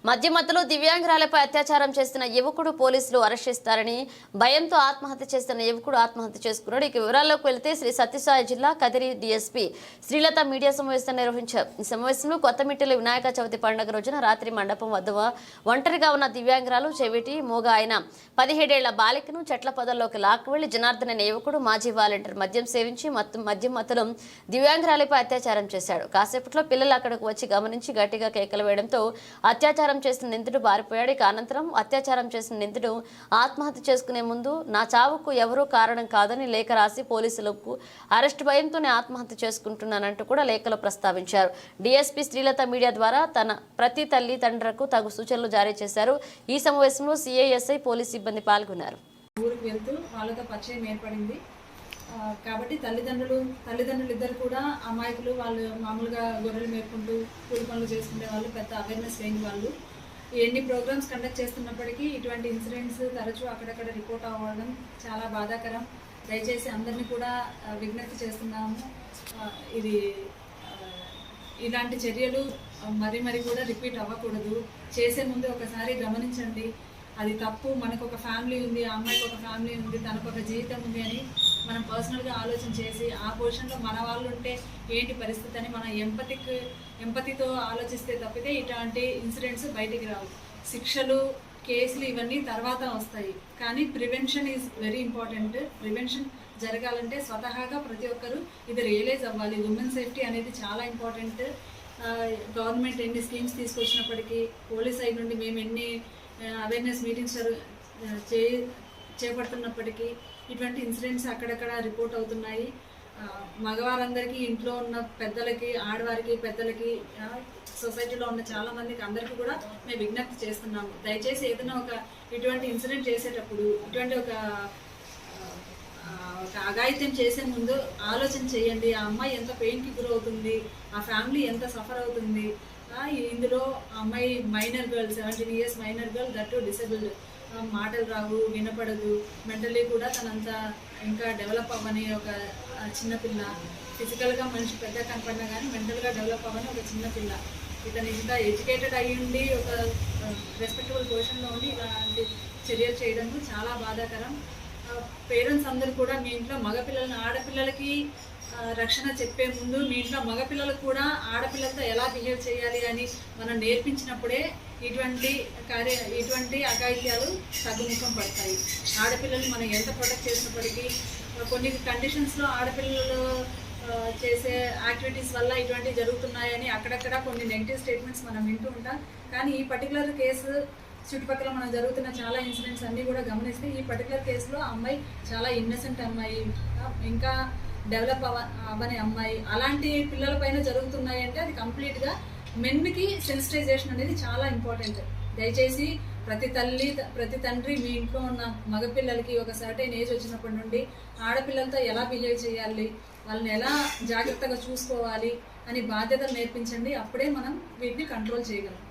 మధ్యమధ్యలో దివ్యాంగురాలపై అత్యాచారం చేస్తున్న యువకుడు పోలీసులు అరెస్ట్ చేస్తారని భయంతో ఆత్మహత్య చేస్తున్న యువకుడు ఆత్మహత్య చేసుకున్నాడు. ఇక వివరాల్లోకి వెళితే శ్రీ సత్యసాయి జిల్లా కదిరి డీఎస్పీ శ్రీలత మీడియా సమావేశం నిర్వహించారు. ఈ సమావేశంలో కొత్తమిట్టెల వినాయక చవితి పండుగ రోజున రాత్రి మండపం వద్ద ఒంటరిగా ఉన్న దివ్యాంగురాలు చెవిటి మూగ అయిన 17 ఏళ్ల బాలికను చెట్ల పొదల్లోకి లాక్కువెళ్లి జనార్దన్ అనే యువకుడు మాజీ వాలంటీర్ మద్యం సేవించి మధ్యమధ్యలో దివ్యాంగురాలపై అత్యాచారం చేశాడు. కాసేపట్లో పిల్లలు అక్కడికి వచ్చి గమనించి గట్టిగా కేకలు వేయడంతో అత్యాచారం చేసిన నిందితుడు పారిపోయాడు. ఇక అనంతరం అత్యాచారం చేసిన నిందితుడు ఆత్మహత్య చేసుకునే ముందు నా చావుకు ఎవరూ కారణం కాదని లేఖ రాసి పోలీసులకు అరెస్ట్ భయంతోనే ఆత్మహత్య చేసుకుంటున్నానంటూ కూడా లేఖలో ప్రస్తావించారు. డీఎస్పీ శ్రీలత మీడియా ద్వారా తన ప్రతి తల్లి తండ్రులకు తగు సూచనలు జారీ చేశారు. ఈ సమావేశంలో సిఐఎస్ఐ పోలీసు సిబ్బంది పాల్గొన్నారు. ఊరికి వెళ్తూ వాళ్ళతో పరిచయం ఏర్పడింది కాబట్టి తల్లిదండ్రులు ఇద్దరు కూడా అమాయకులు. వాళ్ళు మామూలుగా గొర్రెలు మేపుకుంటూ కూలి పనులు చేసుకునే వాళ్ళు, పెద్ద అవేర్నెస్ లేని వాళ్ళు. ఎన్ని ప్రోగ్రామ్స్ కండక్ట్ చేస్తున్నప్పటికీ ఇటువంటి ఇన్సిడెంట్స్ తరచూ అక్కడక్కడ రిపోర్ట్ అవ్వడం చాలా బాధాకరం. దయచేసి అందరినీ కూడా విజ్ఞప్తి చేస్తున్నాము, ఇలాంటి చర్యలు మరి కూడా రిపీట్ అవ్వకూడదు. చేసే ముందు ఒకసారి గమనించండి, అది తప్పు. మనకు ఒక ఫ్యామిలీ ఉంది, ఆ అమ్మాయికి ఒక ఫ్యామిలీ ఉంది, తనకు ఒక జీవితం ఉంది అని మనం పర్సనల్గా ఆలోచన చేసి ఆ పొజిషన్లో మన వాళ్ళు ఉంటే ఏంటి పరిస్థితి అని మనం ఎంపతితో ఆలోచిస్తే తప్పితే ఇట్లాంటి ఇన్సిడెంట్స్ బయటికి రావు. శిక్షలు, కేసులు ఇవన్నీ తర్వాత వస్తాయి, కానీ prevention is very important. Prevention జరగాలంటే స్వతహాగా ప్రతి ఒక్కరూ ఇది రియలైజ్ అవ్వాలి. ఉమెన్ సేఫ్టీ అనేది చాలా ఇంపార్టెంట్. గవర్నమెంట్ ఎన్ని స్కీమ్స్ తీసుకొచ్చినప్పటికీ, పోలీస్ సైడ్ నుండి మేము ఎన్ని అవేర్నెస్ మీటింగ్స్ చేపడుతున్నప్పటికీ ఇటువంటి ఇన్సిడెంట్స్ అక్కడక్కడ రిపోర్ట్ అవుతున్నాయి. మగవారందరికీ, ఇంట్లో ఉన్న పెద్దలకి, ఆడవారికి, పెద్దలకి, సొసైటీలో ఉన్న చాలా మందికి అందరికీ కూడా మేము విజ్ఞప్తి చేస్తున్నాము. దయచేసి ఏదైనా ఇటువంటి ఇన్సిడెంట్ చేసేటప్పుడు, ఇటువంటి ఒక అఘాయిత్యం చేసే ముందు ఆలోచన చేయండి. ఆ అమ్మాయి ఎంత పెయిన్కి గురవుతుంది, ఆ ఫ్యామిలీ ఎంత సఫర్ అవుతుంది. ఇందులో అమ్మాయి minor girl, 17 years minor girl, that disabled. మాటలు రావు, వినపడదు, మెంటలీ కూడా తనంతా ఇంకా డెవలప్ అవ్వని ఒక చిన్నపిల్ల. ఫిజికల్గా మనిషి పెద్ద కనపడినా కానీ మెంటల్గా డెవలప్ అవ్వని ఒక చిన్నపిల్ల. ఇతను ఇంకా ఎడ్యుకేటెడ్ అయ్యి ఉండి ఒక రెస్పెక్టబుల్ పొజిషన్లో ఉండి ఇలాంటి చర్యలు చేయడం చాలా బాధాకరం. పేరెంట్స్ అందరూ కూడా మీ ఇంట్లో మగపిల్లలను, ఆడపిల్లలకి రక్షణ చెప్పే ముందు మీ ఇంట్లో మగపిల్లలకు కూడా ఆడపిల్లలతో ఎలా బిహేవ్ చేయాలి అని మనం నేర్పించినప్పుడే ఇటువంటి అఘాయిత్యాలు తగ్గుముఖం పడతాయి. ఆడపిల్లల్ని మనం ఎంత ప్రొటెక్ట్ చేసినప్పటికీ కొన్ని కండిషన్స్లో ఆడపిల్లలు చేసే యాక్టివిటీస్ వల్ల ఇటువంటివి జరుగుతున్నాయని అక్కడక్కడ కొన్ని నెగిటివ్ స్టేట్మెంట్స్ మనం వింటూ ఉంటాం. కానీ ఈ పర్టికులర్ కేసు చుట్టుపక్కల మనం జరుగుతున్న చాలా ఇన్సిడెంట్స్ అన్నీ కూడా గమనిస్తే ఈ పర్టికులర్ కేసులో అమ్మాయి చాలా ఇన్నసెంట్ అమ్మాయి, ఇంకా డెవలప్ అవ్వని అమ్మాయి. అలాంటి పిల్లల పైన జరుగుతున్నాయి అంటే అది కంప్లీట్గా మెన్కి సెన్సిటైజేషన్ అనేది చాలా ఇంపార్టెంట్. దయచేసి ప్రతి తండ్రి మీ ఇంట్లో ఉన్న మగపిల్లలకి ఒక సర్టైన్ ఏజ్ వచ్చినప్పటి నుండి ఆడపిల్లలతో ఎలా బిహేవ్ చేయాలి, వాళ్ళని ఎలా జాగ్రత్తగా చూసుకోవాలి అని బాధ్యతలు నేర్పించండి. అప్పుడే మనం వీటిని కంట్రోల్ చేయగలం.